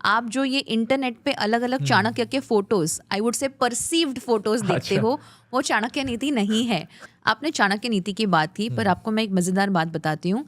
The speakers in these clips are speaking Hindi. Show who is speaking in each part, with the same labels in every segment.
Speaker 1: आप जो ये इंटरनेट पे अलग अलग चाणक्य के photos, I would say perceived photos देखते हो, वो चाणक्य नीति नहीं है। आपने चाणक्य नीति की बात की, पर आपको मैं एक मजेदार बात बताती हूँ।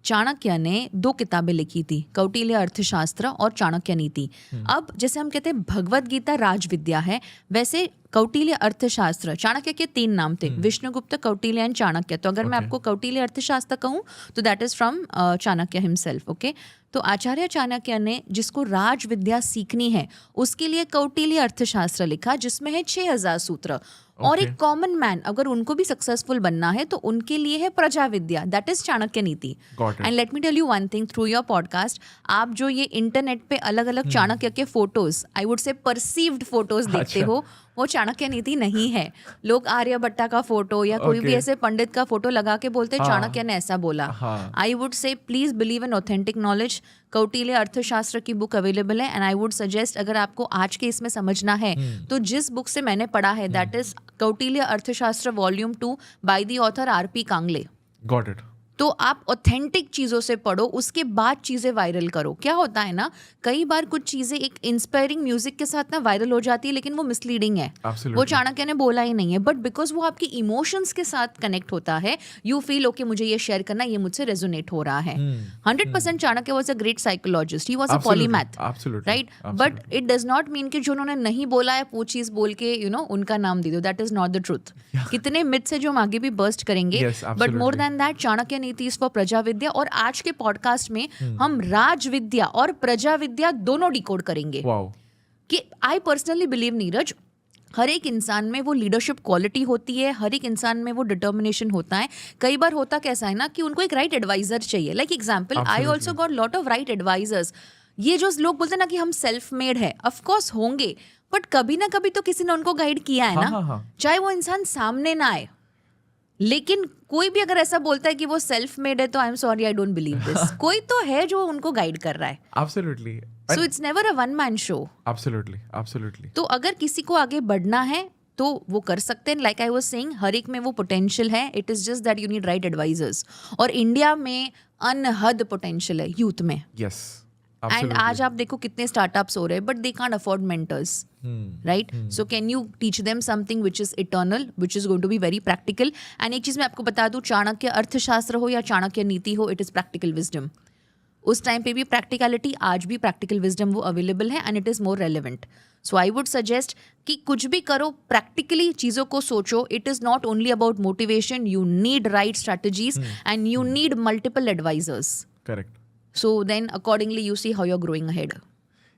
Speaker 1: चाणक्य ने 2 किताबें लिखी थी, कौटिल्य अर्थशास्त्र और चाणक्य नीति। अब जैसे हम कहते हैं भगवत गीता राजविद्या है, वैसे कौटिल्य अर्थशास्त्र, चाणक्य के 3 नाम थे, विष्णुगुप्त, कौटिल्य एंड चाणक्य। तो अगर मैं आपको कौटिल्य अर्थशास्त्र कहूँ तो that is from Chanakya himself. Okay, तो आचार्य चाणक्य ने जिसको राजविद्या सीखनी है उसके लिए कौटिल्य अर्थशास्त्र लिखा, जिसमें है 6000 सूत्र। और एक कॉमन मैन अगर उनको भी सक्सेसफुल बनना है तो उनके लिए है प्रजा विद्या, that is Chanakya Niti. And let me tell you one thing, through your podcast, आप जो ये इंटरनेट पे अलग अलग चाणक्य के photos, I would say perceived photos देखते हो, वो चाणक्य नीति नहीं है। लोग आर्यभट्टा का फोटो या कोई भी ऐसे पंडित का फोटो लगा के बोलते चाणक्य ने ऐसा बोला। आई वुड से please believe in authentic knowledge. Kautilya अर्थशास्त्र की बुक अवेलेबल है एंड आई वुड सजेस्ट, अगर आपको आज के इसमें समझना है तो जिस बुक से मैंने पढ़ा है दैट इज कौटिल्य अर्थशास्त्र volume 2 by the author RP. Kangle.
Speaker 2: Got it.
Speaker 1: तो आप ऑथेंटिक चीजों से पढ़ो, उसके बाद चीजें वायरल करो। क्या होता है ना, कई बार कुछ चीजें एक इंस्पायरिंग म्यूजिक के साथ ना वायरल हो जाती है, लेकिन वो मिसलीडिंग है। वो चाणक्य ने बोला ही नहीं है, बट बिकॉज वो आपकी इमोशंस के साथ कनेक्ट होता है, यू फील ओके मुझे ये शेयर करना, ये मुझसे रेजोनेट हो रहा है। 100% Chanakya was a great psychologist, he was a polymath, right? But it does not mean कि जो उन्होंने नहीं बोला है वो चीज बोल के उनका नाम दे दो, that is not the truth. कितने मिथ्स है जो हम आगे भी बर्स्ट करेंगे, but more than that Chanakya नीति इज फॉर प्रजा विद्या। और आज के पॉडकास्ट में हम राज विद्या और प्रजा विद्या दोनों डिकोड करेंगे। कि आई पर्सनली बिलीव, नीरज, हर एक इंसान में वो लीडरशिप क्वालिटी होती है, हर एक इंसान में वो डिटर्मिनेशन होता है। कई बार होता कैसा है ना कि उनको एक राइट एडवाइजर चाहिए। Like example, I also got lot of right advisers. ये जो लोग बोलते हैं ना कि हम सेल्फ मेड है, ऑफ कोर्स होंगे, बट कभी ना कभी तो किसी ने उनको गाइड किया है ना, चाहे वो इंसान सामने ना आए। लेकिन कोई भी अगर ऐसा बोलता है कि वो सेल्फ मेड है, तो I am sorry, I don't believe this. कोई तो है जो उनको गाइड कर रहा है।
Speaker 2: Absolutely.
Speaker 1: So it's never a one man show.
Speaker 2: Absolutely.
Speaker 1: तो अगर किसी को आगे बढ़ना है तो वो कर सकते हैं। लाइक आई वाज सेइंग, हर एक में वो पोटेंशियल है, it is just that you need right advisers. और इंडिया में अनहद पोटेंशियल है यूथ में।
Speaker 2: यस।
Speaker 1: एंड आज आप देखो कितने स्टार्टअप्स हो रहे हैं, but they can't afford mentors, right? So can you teach them something which is eternal, which is going to be very practical. And एक चीज मैं आपको बता दूं, चाणक्य अर्थशास्त्र हो या चाणक्य नीति हो, इट इज प्रैक्टिकल विजडम। उस टाइम पे भी प्रैक्टिकलिटी, आज भी प्रैक्टिकल विजडम वो अवेलेबल है and it is more relevant. So I would suggest कि कुछ भी करो, प्रैक्टिकली चीजों को सोचो। It is not only about motivation, you need right strategies and you need multiple advisers.
Speaker 2: Correct.
Speaker 1: So then accordingly you see how you're growing ahead.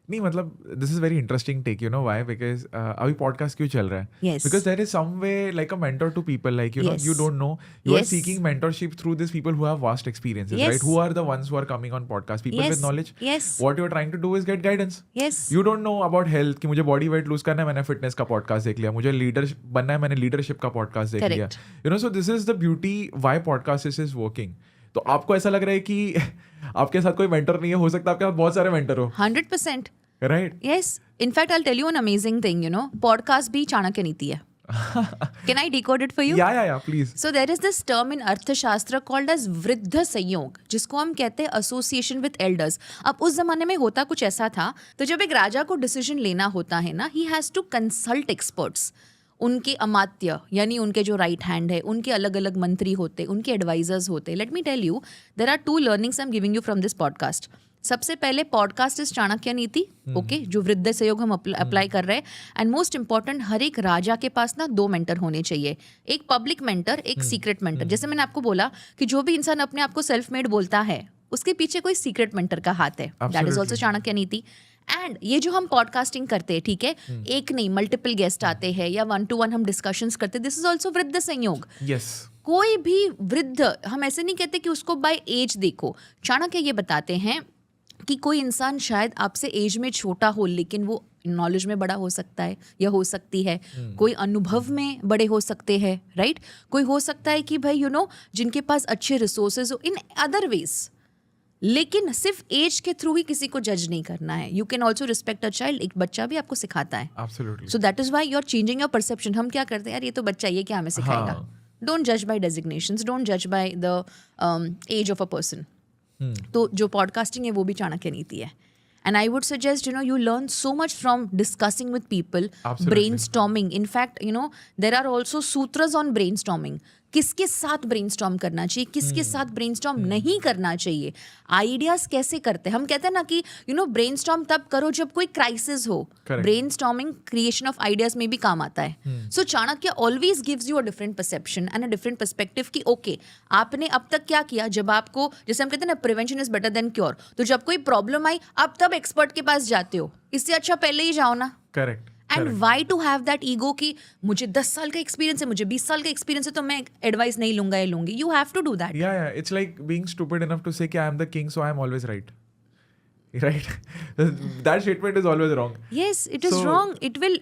Speaker 2: नहीं, मतलब this is very interesting take, you know why? Because अभी पॉडकास्ट क्यों चल रहा है?
Speaker 1: Yes.
Speaker 2: Because there is some way like a mentor to people, like you know,
Speaker 1: Yes.
Speaker 2: you don't know, you are
Speaker 1: Yes.
Speaker 2: seeking mentorship through these people who have vast experiences,
Speaker 1: Yes.
Speaker 2: right? Who are the ones who are coming on podcast, people
Speaker 1: Yes.
Speaker 2: with knowledge.
Speaker 1: Yes.
Speaker 2: What you are trying to do is get guidance.
Speaker 1: Yes.
Speaker 2: You don't know about health कि मुझे बॉडी वेट लूज करना है, मैंने फिटनेस का पॉडकास्ट देख लिया। मुझे लीडर बनना है, मैंने लीडरशिप का पॉडकास्ट देख लिया। You know, so this is the beauty why podcast is working. तो आपको ऐसा लग रहा है कि आपके साथ कोई मेंटर नहीं है, हो सकता है आपके साथ बहुत सारे मेंटर हो।
Speaker 1: 100%.
Speaker 2: Right?
Speaker 1: Yes. In fact, I'll tell you an amazing thing, podcast भी चाणक्य नीति है. Can I decode it for you?
Speaker 2: Yeah, please.
Speaker 1: So there is this term in अर्थशास्त्र called as वृद्ध संयोग, जिसको हम कहते हैं एसोसिएशन विद एल्डर्स। अब उस जमाने में होता कुछ ऐसा था, तो जब एक राजा को डिसीजन लेना होता है ना, he has to consult experts. उनके अमात्य यानी उनके जो राइट हैंड है, उनके अलग अलग मंत्री होते, उनके एडवाइजर्स होते। Let me tell you, there are 2 learnings I am giving you from this podcast. सबसे पहले, पॉडकास्ट इज चाणक्य नीति, ओके, जो वृद्ध सहयोग हम अप्लाई कर रहे हैं। एंड मोस्ट इंपॉर्टेंट, हर एक राजा के पास ना 2 मेंटर होने चाहिए, एक पब्लिक मेंटर, एक सीक्रेट मेंटर। जैसे मैंने आपको बोला कि जो भी इंसान अपने आप को सेल्फ मेड बोलता है, उसके पीछे कोई सीक्रेट मेंटर का हाथ है, that is also Chanakya Niti. And ये जो हम पॉडकास्टिंग करते हैं, ठीक है, एक नहीं मल्टीपल गेस्ट आते हैं या 1-to-1 हम डिस्कशंस करते हैं, दिस इज ऑल्सो वृद्ध संयोग।
Speaker 2: यस।
Speaker 1: कोई भी वृद्ध, हम ऐसे नहीं कहते कि उसको बाय एज देखो। चाणक्य ये बताते हैं कि कोई इंसान शायद आपसे एज में छोटा हो, लेकिन वो नॉलेज में बड़ा हो सकता है या हो सकती है। कोई अनुभव में बड़े हो सकते हैं, राइट? कोई हो सकता है कि भाई जिनके पास अच्छे रिसोर्सेज हो इन अदर वेज। लेकिन सिर्फ एज के थ्रू ही किसी को जज नहीं करना है। You can also respect a child. एक बच्चा भी आपको सिखाता है।
Speaker 2: Absolutely.
Speaker 1: So that is why you are changing your perception. हम क्या करते हैं, यार ये तो बच्चा, ये क्या हमें सिखाएगा? डोंट जज बाय डेजिग्नेशंस, डोंट जज by the age of a person. तो जो पॉडकास्टिंग है वो भी चाणक्य नीति है। And I would suggest, you learn so much from discussing with people,
Speaker 2: Absolutely.
Speaker 1: brainstorming. In fact, there are also sutras on brainstorming. किसके साथ ब्रेनस्टॉर्म करना चाहिए, किसके साथ ब्रेनस्टॉर्म नहीं करना चाहिए, आइडियाज कैसे करते हैं. हम कहते हैं ना कि ब्रेनस्टॉर्म तब करो जब कोई क्राइसिस हो. ब्रेनस्टॉर्मिंग क्रिएशन ऑफ आइडियाज में भी काम आता है. So Chanakya always gives you a different perception and a different perspective कि ओके आपने अब तक क्या किया. जब आपको, जैसे हम कहते हैं ना, prevention is better than cure, तो जब कोई प्रॉब्लम आई आप तब एक्सपर्ट के पास जाते हो. इससे अच्छा पहले ही जाओ ना.
Speaker 2: Correct.
Speaker 1: And why to have that ego कि मुझे 10 साल का एक्सपीरियंस है, मुझे 20 साल का एक्सपीरियंस है, तो मैं एडवाइस नहीं लूंगा या लूंगी. You have to do that.
Speaker 2: Yeah, it's like being stupid enough to say कि I am the king, so I am always right. Right? That statement is always wrong.
Speaker 1: Yes, it is wrong. It will,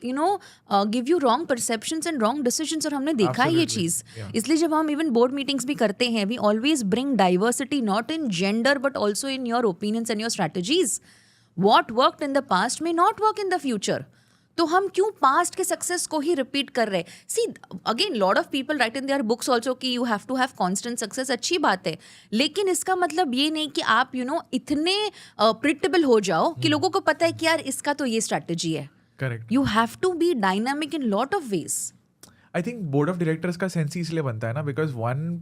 Speaker 1: give you wrong perceptions and wrong decisions. और हमने देखा है ये चीज. इसलिए जब हम इवन बोर्ड मीटिंग्स भी करते हैं, we always bring diversity not in gender but also in your opinions and your strategies. What worked in the past may not work in the future. तो हम क्यों पास्ट के सक्सेस को ही रिपीट कर रहे. See again lot of people write in their books also कि you have to have constant success. अच्छी बात है, लेकिन इसका मतलब ये नहीं कि आप इतने प्रिडिक्टेबल हो जाओ कि लोगों को पता है कि यार इसका तो ये स्ट्रैटेजी है.
Speaker 2: Correct.
Speaker 1: You have to be dynamic in lot of ways.
Speaker 2: I think board of directors का सेंस ही इसलिए बनता है ना, because one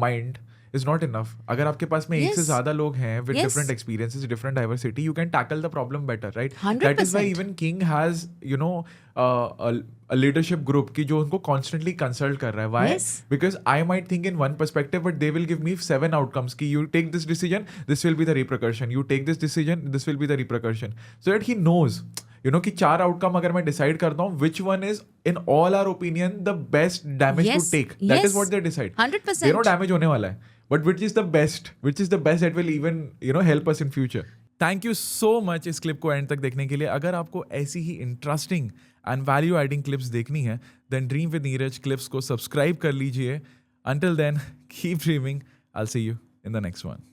Speaker 2: mind is not enough. अगर आपके पास में एक से ज्यादा लोग हैं with different experiences, different diversity, you can tackle the problem better, right?
Speaker 1: 100%.
Speaker 2: That is why even King has, a leadership group की जो उनको constantly consult कर रहा है. Why?
Speaker 1: Yes.
Speaker 2: Because I might think in one perspective, but they will give me 7 outcomes. कि you take this decision, this will be the repercussion. You take this decision, this will be the repercussion. So that he knows. कि 4 आउटकम अगर मैं डिसाइड करता हूँ, which one is in all our opinion the best damage to take. That is what they decide.
Speaker 1: 100%.
Speaker 2: They know damage होने वाला है, but which is the best that will even help us in future. Thank you so much इस क्लिप को एंड तक देखने के लिए. अगर आपको ऐसी ही interesting and value adding clips देखनी है, then Dream with Neeraj clips को सब्सक्राइब कर लीजिए. Until then, keep dreaming. I'll see you in the next one.